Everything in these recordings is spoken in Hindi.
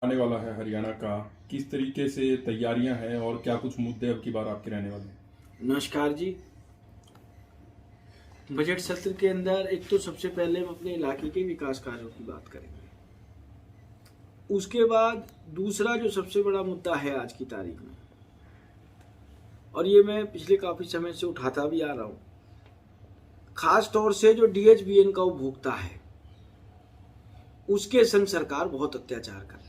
आने वाला है हरियाणा का, किस तरीके से तैयारियां हैं और क्या कुछ मुद्दे अब की बार आपके रहने वाले हैं? नमस्कार जी। बजट सत्र के अंदर एक तो सबसे पहले हम अपने इलाके के विकास कार्यों की बात करेंगे। उसके बाद दूसरा जो सबसे बड़ा मुद्दा है आज की तारीख में, और ये मैं पिछले काफी समय से उठाता भी आ रहा हूं, खास तौर से जो DHBN का उपभोक्ता है उसके संग सरकार बहुत अत्याचार कर रही है।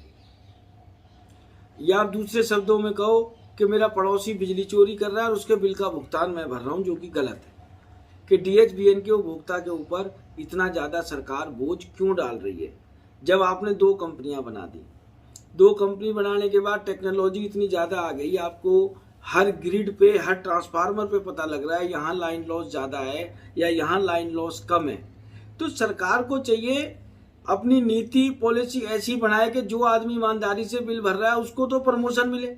या आप दूसरे शब्दों में कहो कि मेरा पड़ोसी बिजली चोरी कर रहा है और उसके बिल का भुगतान मैं भर रहा हूं, जो कि गलत है। कि DHBN के उपभोक्ता के ऊपर इतना ज़्यादा सरकार बोझ क्यों डाल रही है? जब आपने 2 कंपनियां बना दी, 2 कंपनी बनाने के बाद टेक्नोलॉजी इतनी ज़्यादा आ गई, आपको हर ग्रिड पे, हर ट्रांसफार्मर पे पता लग रहा है यहाँ लाइन लॉस ज़्यादा है या यहाँ लाइन लॉस कम है। तो सरकार को चाहिए अपनी नीति पॉलिसी ऐसी बनाए कि जो आदमी ईमानदारी से बिल भर रहा है उसको तो प्रमोशन मिले,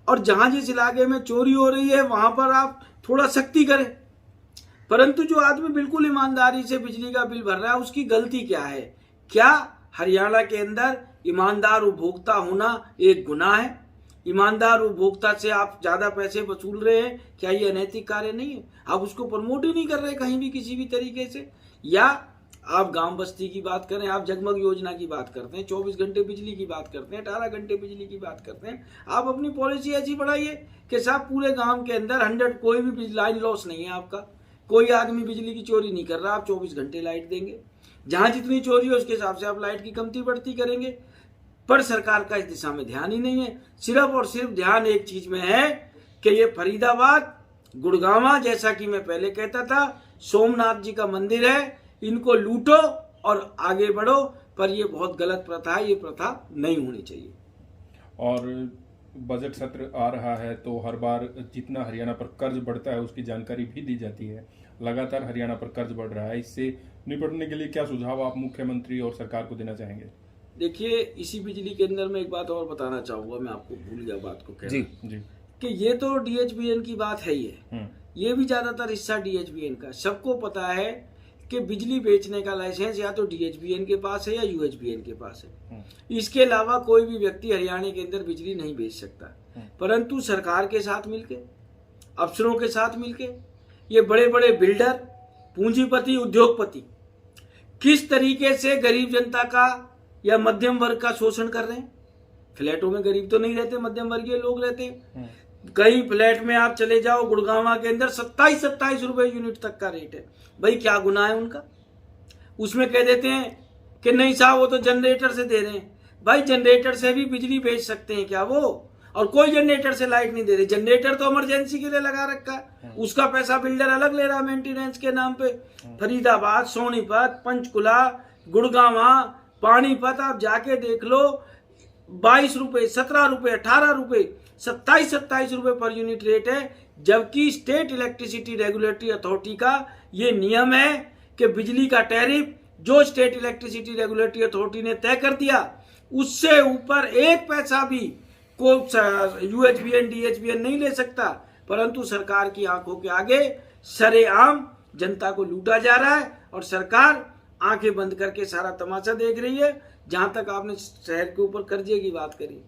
और जहां जिस इलाके में चोरी हो रही है वहां पर आप थोड़ा सख्ती करें। परंतु जो आदमी बिल्कुल ईमानदारी से बिजली का बिल भर रहा है उसकी गलती क्या है? क्या हरियाणा के अंदर ईमानदार उपभोक्ता होना एक गुनाह है? ईमानदार उपभोक्ता से आप ज्यादा पैसे वसूल रहे हैं, क्या ये अनैतिक कार्य नहीं है? आप उसको प्रमोट ही नहीं कर रहे कहीं भी किसी भी तरीके से। या आप गांव बस्ती की बात करें, आप जगमग योजना की बात करते हैं, 24 घंटे बिजली की बात करते हैं, 18 घंटे बिजली की बात करते हैं। आप अपनी पॉलिसी ऐसी बढ़ाइए कि साहब पूरे गांव के अंदर 100 कोई भी लाइन लॉस नहीं है आपका, कोई आदमी बिजली की चोरी नहीं कर रहा, आप 24 घंटे लाइट देंगे। जहां जितनी चोरी हो उसके हिसाब से आप लाइट की कमती बढ़ती करेंगे। पर सरकार का इस दिशा में ध्यान ही नहीं है। सिर्फ और सिर्फ ध्यान एक चीज में है कि ये फरीदाबाद, गुड़गांव, जैसा कि मैं पहले कहता था, सोमनाथ जी का मंदिर है, इनको लूटो और आगे बढ़ो। पर ये बहुत गलत प्रथा है, ये प्रथा नहीं होनी चाहिए। और बजट सत्र आ रहा है तो हर बार जितना हरियाणा पर कर्ज बढ़ता है उसकी जानकारी भी दी जाती है। लगातार हरियाणा पर कर्ज बढ़ रहा है, इससे निपटने के लिए क्या सुझाव आप मुख्यमंत्री और सरकार को देना चाहेंगे? देखिए, इसी बिजली के अंदर मैं एक बात और बताना चाहूंगा, मैं आपको भूल गया बात को कहना जी कि ये तो DHBN की बात है ही है। ये भी ज्यादातर हिस्सा DHBN का, सबको पता है कि बिजली बेचने का लाइसेंस या तो DHBN के पास है या UHBN के पास है। इसके अलावा कोई भी व्यक्ति हरियाणा के अंदर बिजली नहीं बेच सकता। परंतु सरकार के साथ मिलके, अफसरों के साथ मिलके, ये बड़े बड़े बिल्डर, पूंजीपति, उद्योगपति किस तरीके से गरीब जनता का या मध्यम वर्ग का शोषण कर रहे हैं। फ्लैटों में गरीब तो नहीं रहते, मध्यम वर्गीय लोग रहते हैं। कई फ्लैट में आप चले जाओ गुड़गांव के अंदर 27-27 रुपए यूनिट तक का रेट है। भाई क्या गुनाह है उनका? उसमें कह देते हैं कि नहीं साहब वो तो जनरेटर से दे रहे हैं। भाई जनरेटर से भी बिजली बेच सकते हैं क्या वो? और कोई जनरेटर से लाइट नहीं दे रही। जनरेटर तो इमरजेंसी के लिए लगा रखा है, उसका पैसा बिल्डर अलग ले रहा है मेंटेनेंस के नाम पे। फरीदाबाद, सोनीपत, पंचकुला, गुड़गांव, पानीपत आप जाके देख लो, 22 रुपए, 17 रुपए, 18 रुपए, 27-27 रुपए पर यूनिट रेट है। जबकि स्टेट इलेक्ट्रिसिटी रेगुलेटरी अथॉरिटी का ये नियम है कि बिजली का टैरिफ जो स्टेट इलेक्ट्रिसिटी रेगुलेटरी अथॉरिटी ने तय कर दिया उससे ऊपर 1 पैसा भी को UHBN DHBN नहीं ले सकता। परंतु सरकार की आंखों के आगे सरेआम जनता को लूटा जा रहा है और सरकार आंखें बंद करके सारा तमाशा देख रही है। जहां तक आपने शहर के ऊपर कर्जे की बात करी,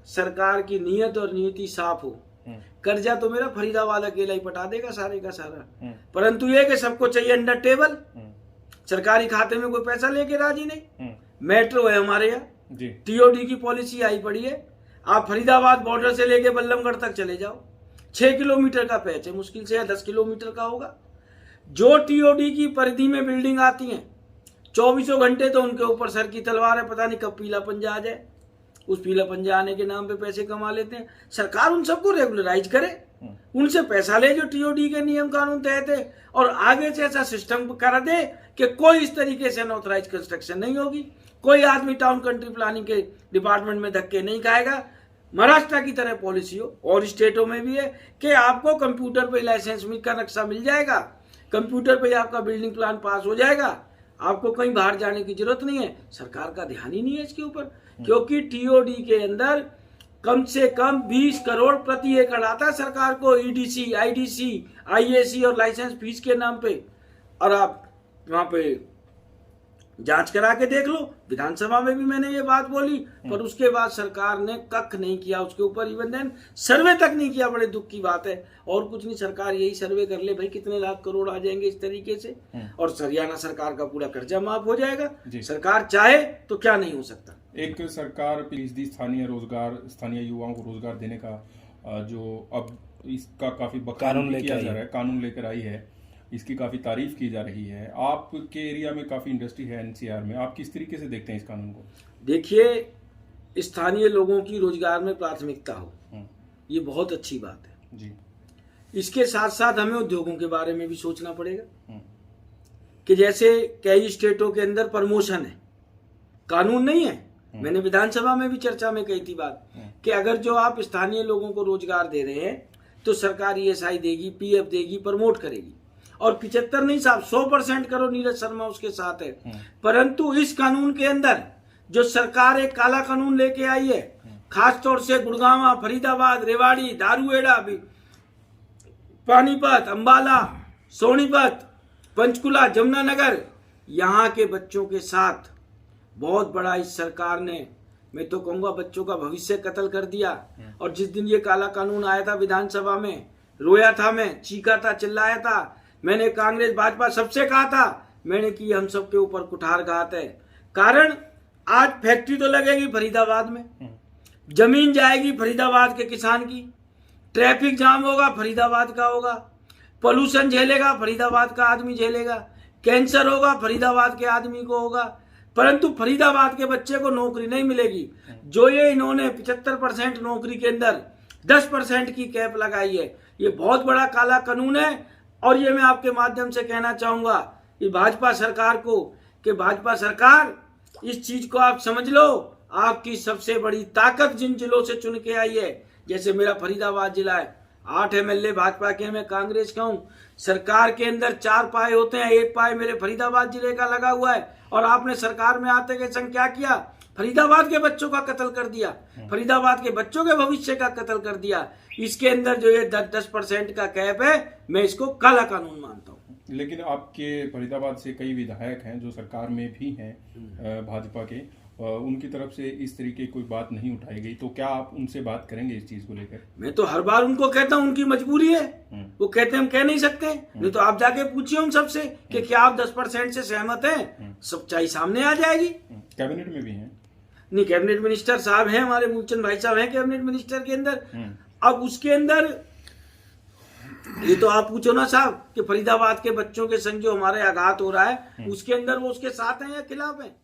सरकार की नीयत और नीति साफ हो, कर्जा तो मेरा फरीदाबाद अकेला ही पटा देगा सारे का सारा। परंतु ये कि सबको चाहिए अंडर टेबल, सरकारी खाते में कोई पैसा लेके राजी नहीं। मेट्रो है हमारे यहाँ, TOD की पॉलिसी आई पड़ी है। आप फरीदाबाद बॉर्डर से लेके बल्लमगढ़ तक चले जाओ, 6 किलोमीटर का पैच है, मुश्किल से या 10 किलोमीटर का होगा। जो TOD की परिधि में बिल्डिंग आती है 24 घंटे तो उनके ऊपर सर की तलवार है, पता नहीं कब पीला पंजा आ जाए। उस पीला पंजा आने के नाम पे पैसे कमा लेते हैं। सरकार उन सबको रेगुलराइज करे, उनसे पैसा ले जो TOD के नियम कानून तहत है, और आगे से ऐसा सिस्टम कर दे कि कोई इस तरीके से अनऑथराइज कंस्ट्रक्शन नहीं होगी। कोई आदमी टाउन कंट्री प्लानिंग के डिपार्टमेंट में धक्के नहीं खाएगा। महाराष्ट्र की तरह पॉलिसी हो, और स्टेटों में भी है कि आपको कंप्यूटर पे लाइसेंस का नक्शा मिल जाएगा, कंप्यूटर पे आपका बिल्डिंग प्लान पास हो जाएगा, आपको कहीं बाहर जाने की जरूरत नहीं है। सरकार का ध्यान ही नहीं है इसके ऊपर, क्योंकि TOD के अंदर कम से कम 20 करोड़ प्रति एकड़ आता है सरकार को, EDC, IDC, IAC और लाइसेंस फीस के नाम पे। और आप वहां पे जांच करा के देख लो। विधानसभा में भी मैंने ये बात बोली, पर उसके बाद सरकार ने कख नहीं किया उसके ऊपर, इवन देन सर्वे तक नहीं किया। बड़े दुख की बात है। और कुछ नहीं, सरकार यही सर्वे कर ले भाई कितने लाख करोड़ आ जाएंगे इस तरीके से, और हरियाणा सरकार का पूरा कर्जा माफ हो जाएगा। सरकार चाहे तो क्या नहीं हो सकता। एक सरकार पीएचडी स्थानीय रोजगार, स्थानीय युवाओं को रोजगार देने का जो अब इसका काफी कानून किया जा रहा है, कानून लेकर आई है, इसकी काफी तारीफ की जा रही है। आपके एरिया में काफी इंडस्ट्री है एनसीआर में, आप किस तरीके से देखते हैं इस कानून को? देखिए, स्थानीय लोगों की रोजगार में प्राथमिकता हो, ये बहुत अच्छी बात है जी। इसके साथ साथ हमें उद्योगों के बारे में भी सोचना पड़ेगा कि जैसे कई स्टेटों के अंदर प्रमोशन है, कानून नहीं है। मैंने विधानसभा में भी चर्चा में कही थी बात कि अगर जो आप स्थानीय लोगों को रोजगार दे रहे हैं तो सरकार ईएसआई देगी, पीएफ देगी, प्रमोट करेगी। और 75 नहीं साहब, 100% करो, नीरज शर्मा उसके साथ है। परंतु इस कानून के अंदर जो सरकार एक काला कानून लेके आई है, खासतौर से गुड़गांव, फरीदाबाद, रेवाड़ी, दारूहेड़ा, पानीपत, अंबाला, सोनीपत, पंचकुला, जमुनानगर, यहाँ के बच्चों के साथ बहुत बड़ा इस सरकार ने, मैं तो कहूंगा, बच्चों का भविष्य कत्ल कर दिया। और जिस दिन ये काला कानून आया था विधानसभा में, रोया था मैं, चीखा था, चिल्लाया था। मैंने कांग्रेस भाजपा सबसे कहा था, मैंने कि हम सबके ऊपर कुठारघात है। कारण आज फैक्ट्री तो लगेगी फरीदाबाद में, जमीन जाएगी फरीदाबाद के किसान की, ट्रैफिक जाम होगा फरीदाबाद का होगा, पोल्यूशन झेलेगा फरीदाबाद का आदमी झेलेगा, कैंसर होगा फरीदाबाद के आदमी को होगा। परंतु फरीदाबाद के बच्चे को नौकरी नहीं मिलेगी। जो ये इन्होंने 75% नौकरी के अंदर 10% की कैप लगाई है, ये बहुत बड़ा काला कानून है। और ये मैं आपके माध्यम से कहना चाहूंगा कि भाजपा सरकार को, कि भाजपा सरकार इस चीज को आप समझ लो, आपकी सबसे बड़ी ताकत जिन जिलों से चुन के आई है, जैसे मेरा फरीदाबाद जिला है, 8 एमएलए भाजपा के, मैं कांग्रेस का हूं। सरकार के अंदर 4 पाए होते हैं, 1 पाए मेरे फरीदाबाद जिले का लगा हुआ है। और आपने सरकार में आते के संग क्या किया? फरीदाबाद के बच्चों का कत्ल कर दिया, फरीदाबाद के बच्चों के भविष्य का कत्ल कर दिया। इसके अंदर जो ये 10% का कैप है, मैं इसको काला कानून मानता हूँ। लेकिन आपके फरीदाबाद से कई विधायक हैं जो सरकार में भी हैं भाजपा के, उनकी तरफ से इस तरीके कोई बात नहीं उठाई गई, तो क्या आप उनसे बात करेंगे इस चीज को लेकर? मैं तो हर बार उनको कहता हूँ, उनकी मजबूरी है, वो कहते हैं हम कह नहीं सकते। नहीं तो आप जाके पूछिए उन सबसे कि क्या आप 10% से सहमत हैं, सच्चाई सामने आ जाएगी। कैबिनेट में भी हैं? नहीं, कैबिनेट मिनिस्टर साहब हैं, हमारे मूलचंद भाई साहब हैं कैबिनेट मिनिस्टर के अंदर। अब उसके अंदर ये तो आप पूछो ना साहब कि फरीदाबाद के बच्चों के संग जो हमारे आघात हो रहा है, उसके अंदर वो उसके साथ हैं या खिलाफ हैं?